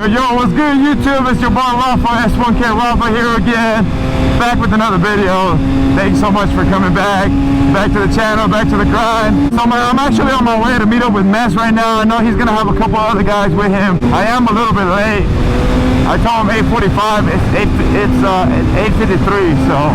Yo, what's good YouTube? It's your boy Rafa, S1K Rafa here again, back with another video. Thanks so much for coming back to the channel, back to the grind. So I'm actually on my way to meet up with Mess right now. I know he's gonna have a couple other guys with him. I am a little bit late. I told him 8:45, it's 8:53, so.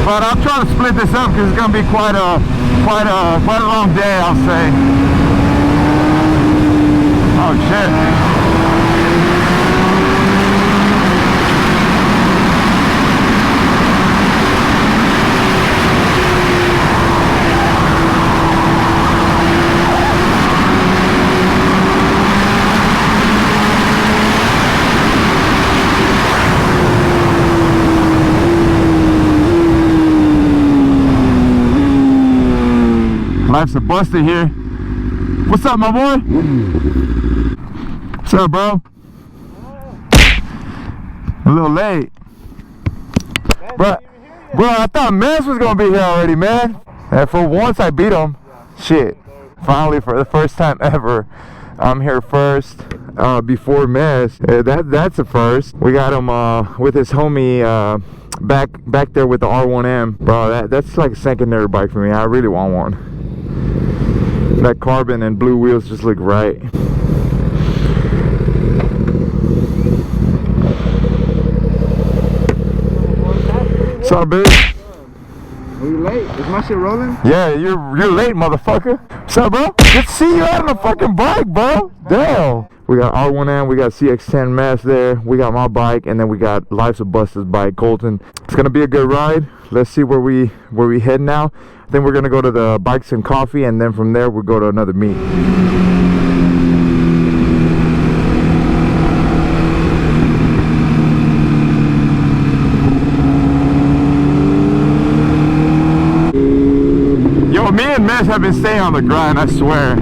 But I'll try to split this up because it's gonna be quite a long day, I'll say. Oh shit. Life's a buster here. What's up, my boy? What's up, bro? A little late. Bro, I thought Mez was gonna be here already, man. And for once I beat him. Shit. Finally, for the first time ever, I'm here first before Mez. That's a first. We got him with his homie back there with the R1M. Bro, that's like a secondary bike for me. I really want one. That carbon and blue wheels just look right. What's up, bitch? Are you late? Is my shit rolling? Yeah, you're late, motherfucker. What's up, bro? Good to see you out on a fucking bike, bro. Damn. We got R1M, we got CX10 Mass there, we got my bike, and then we got Life's a Buster's bike, Colton. It's gonna be a good ride. Let's see where we head now. Then we're gonna go to the Bikes and Coffee, and then from there we'll go to another meet. Yo, me and Mess have been staying on the grind, I swear.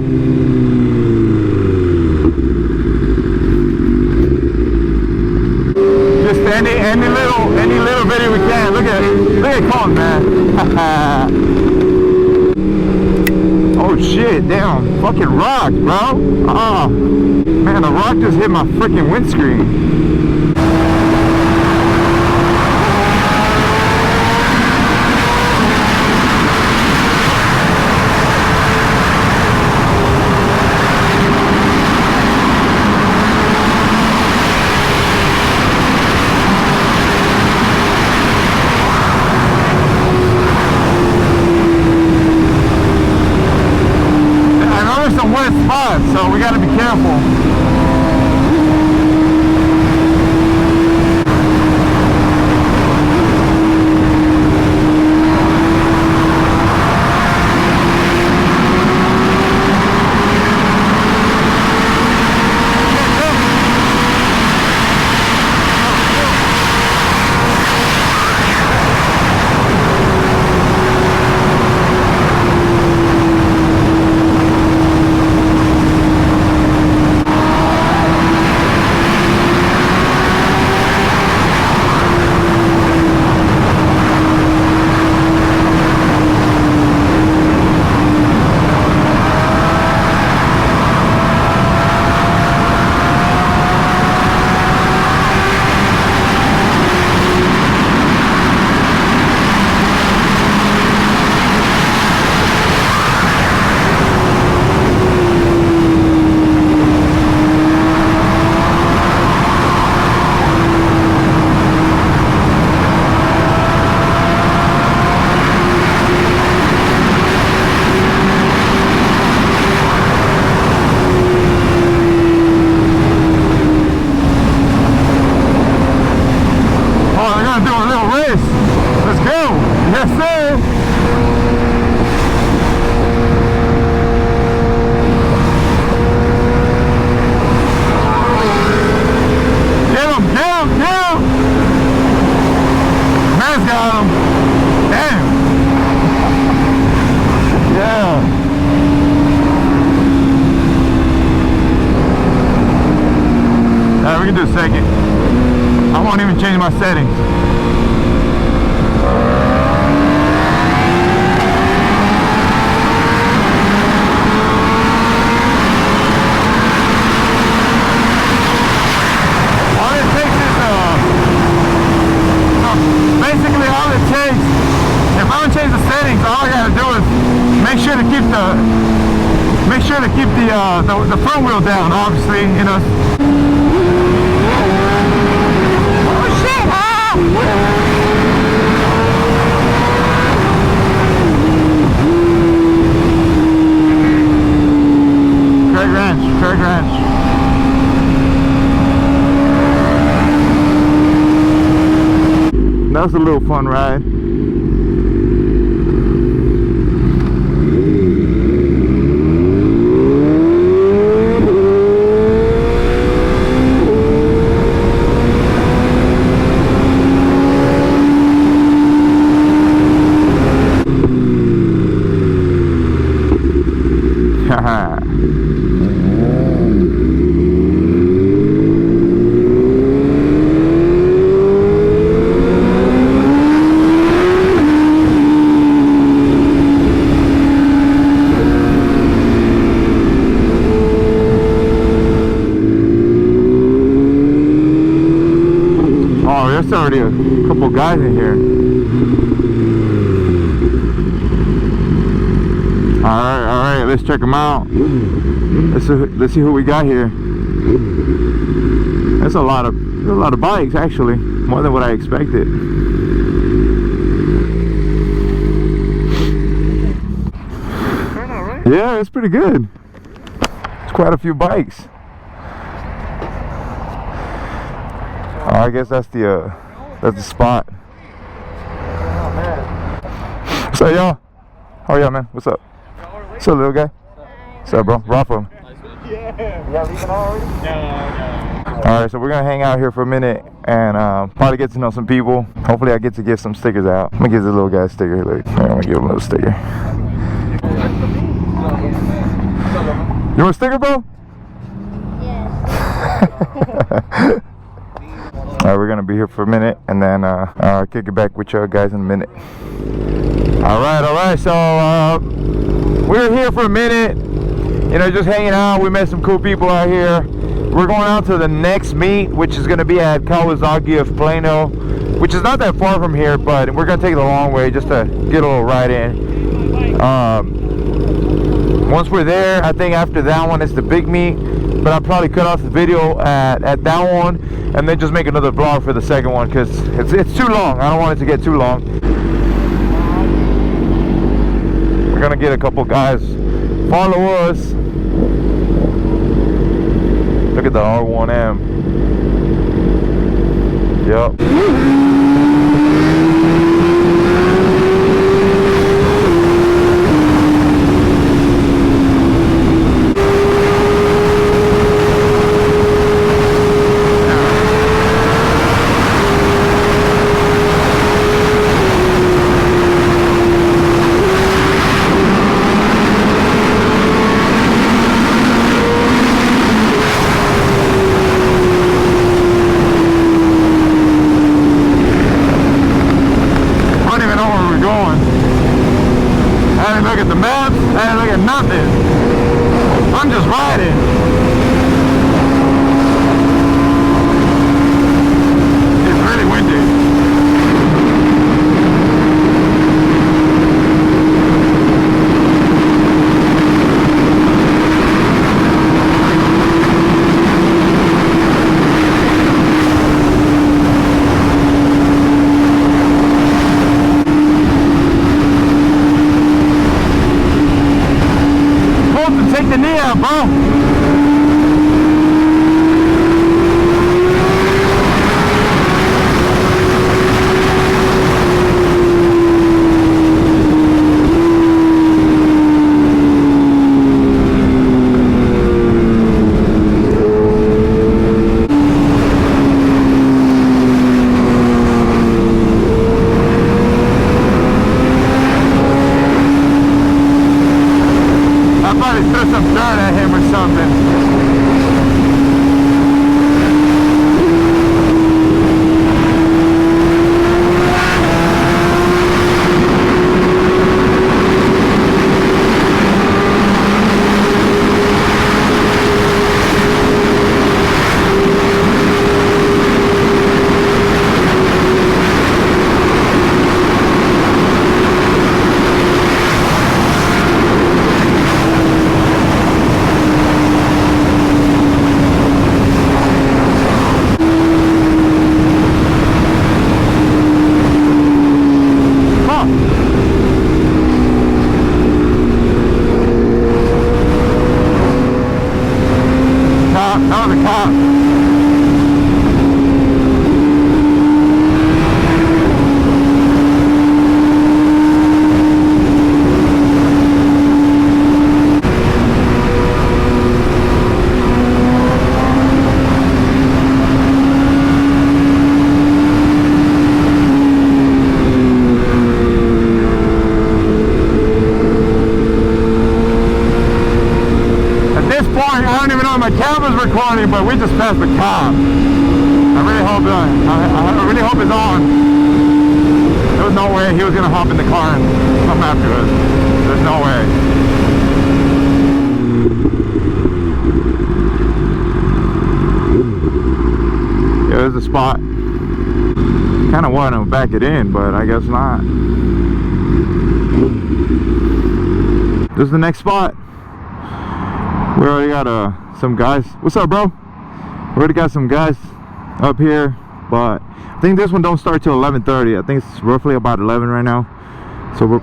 Just any little video we can. Look at Colton, man. Oh shit, damn, fucking rock, bro. Oh, man, the rock just hit my freaking windscreen. Spot, so we got to be careful. can do second. I won't even change my settings. All it takes is basically all it takes. If I don't change the settings, all I gotta do is make sure to keep the front wheel down, obviously, you know. Oh shit! Ah! Craig Ranch. That was a little fun ride. There's already a couple guys in here. All right, let's check them out. Let's see who we got here. There's a lot of bikes, actually, more than what I expected. Yeah, it's pretty good. It's quite a few bikes. I guess that's the spot. What's up, y'all? How are y'all, man? What's up? What's up, little guy? What's up, bro? Rafa. Yeah. You got leaving already? No. Alright, so we're gonna hang out here for a minute and probably get to know some people. Hopefully I get to give some stickers out. I'm gonna give this little guy a sticker. Look, I'm gonna give him a little sticker. You want a sticker, bro? Yes. Alright, we're gonna be here for a minute and then I'll kick it back with you guys in a minute. Alright, so we're here for a minute, you know, just hanging out. We met some cool people out here. We're going out to the next meet, which is gonna be at Kawasaki of Plano, which is not that far from here, but we're gonna take the long way just to get a little ride in. Once we're there, I think after that one is the big meet, but I'll probably cut off the video at that one and then just make another vlog for the second one because it's too long. I don't want it to get too long. We're gonna get a couple guys follow us. Look at the R1M. Yep. I'm just riding. It's really windy. Take the knee out, bro. but we just passed the cop. I really hope it's on. There was no way he was gonna hop in the car and come after us. There's no way. Yeah, there's a spot. Kind of want to back it in, but I guess not. This is the next spot. We already got some guys. What's up, bro? We already got some guys up here, but I think this one don't start till 11:30. I think it's roughly about 11 right now. So we're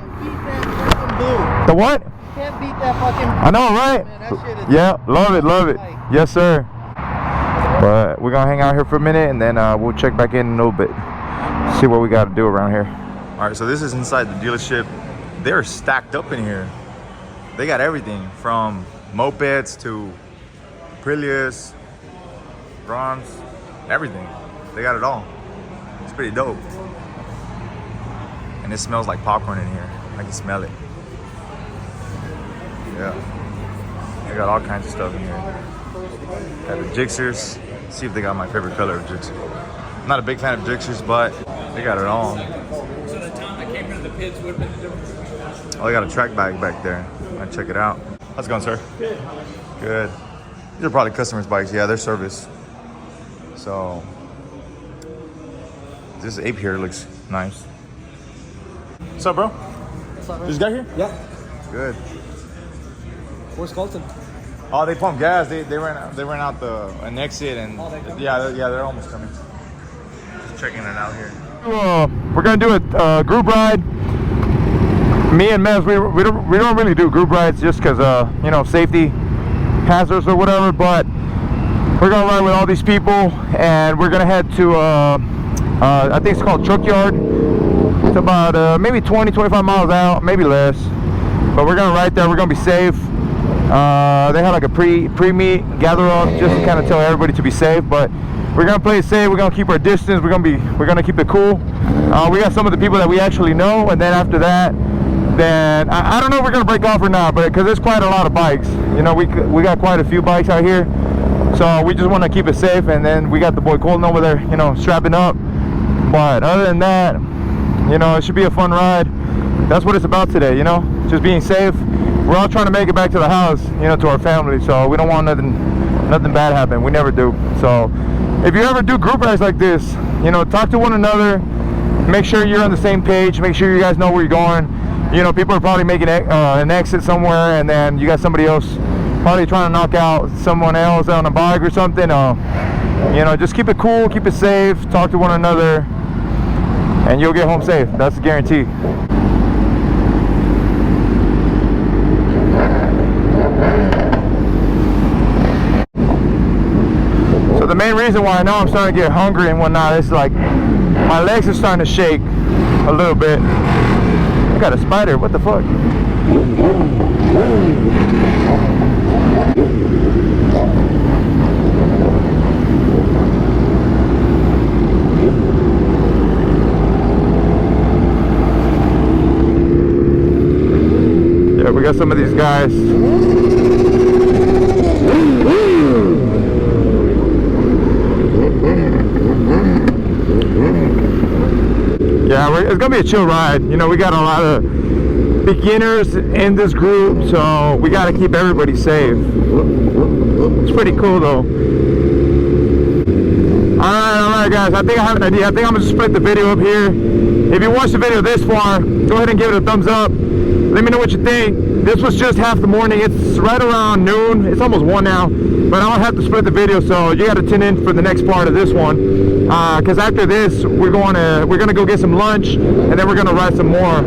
the what? Can't beat that fucking. I know, right? Man, that shit is yeah, love it. Yes, sir. But we're gonna hang out here for a minute, and then we'll check back in a little bit. See what we got to do around here. All right, so this is inside the dealership. They're stacked up in here. They got everything from mopeds to Aprilis, bronze, everything. They got it all. It's pretty dope. And it smells like popcorn in here. I can smell it. Yeah. They got all kinds of stuff in here. Got the Gixxers. See if they got my favorite color of Gixxer. I'm not a big fan of Gixxers, but they got it all. So the time I came into the pits would have been the difference. Oh, they got a track bag back there. I'll check it out. How's it going, sir? Good. Good. These are probably customers' bikes. Yeah, they're service. So this ape here looks nice. What's up, bro? What's up, man? This guy here? Yeah. Good. Where's Colton? Oh, they pumped gas. They ran out an exit, and they're almost coming. Just checking it out here. We're gonna do a group ride. Me and Mez, we don't really do group rides just because you know, safety hazards or whatever. But we're gonna ride with all these people, and we're gonna head to I think it's called Truck Yard. It's about maybe 20-25 miles out, maybe less. But we're gonna ride there. We're gonna be safe. They had like a pre-meet gather up just to kind of tell everybody to be safe, but we're gonna play it safe. We're gonna keep our distance. We're gonna keep it cool. We got some of the people that we actually know, and then after that, then I don't know if we're gonna break off or not, but because there's quite a lot of bikes. You know, we got quite a few bikes out here, so we just want to keep it safe. And then we got the boy Colton over there, you know, strapping up. But other than that, you know, it should be a fun ride. That's what it's about today, you know, just being safe. We're all trying to make it back to the house, you know, to our family. So we don't want nothing bad happen. We never do. So if you ever do group rides like this, you know, talk to one another. Make sure you're on the same page. Make sure you guys know where you're going. You know, people are probably making an exit somewhere, and then you got somebody else probably trying to knock out someone else on a bike or something. You know, just keep it cool, keep it safe. Talk to one another, and you'll get home safe. That's a guarantee. So the main reason why I know I'm starting to get hungry and whatnot is like my legs are starting to shake a little bit. I got a spider, what the fuck? Yeah, we got some of these guys. Yeah, it's gonna be a chill ride. You know, we got a lot of beginners in this group, so we got to keep everybody safe. It's pretty cool though. Alright guys, I think I have an idea. I think I'm gonna split the video up here. If you watched the video this far, go ahead and give it a thumbs up. Let me know what you think. This was just half the morning. It's right around noon. It's almost 1 now, but I'll have to split the video, so you got to tune in for the next part of this one. Because after this, we're gonna go get some lunch, and then we're gonna ride some more.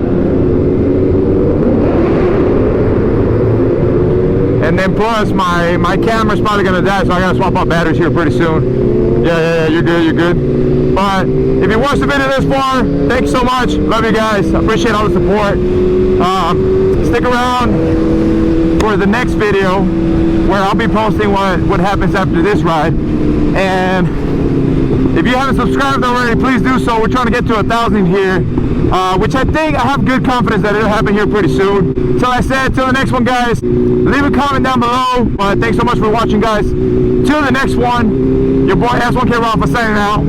And then plus my camera's probably gonna die, so I gotta swap out batteries here pretty soon. Yeah, you're good. But if you watched the video this far, thank you so much. Love you guys. I appreciate all the support. Stick around for the next video where I'll be posting what happens after this ride. And If you haven't subscribed already, please do so. We're trying to get to 1,000 here, which I think I have good confidence that it'll happen here pretty soon. So I said, till the next one, guys, leave a comment down below. Thanks so much for watching, guys. Till the next one, your boy S1K Rafa signing out.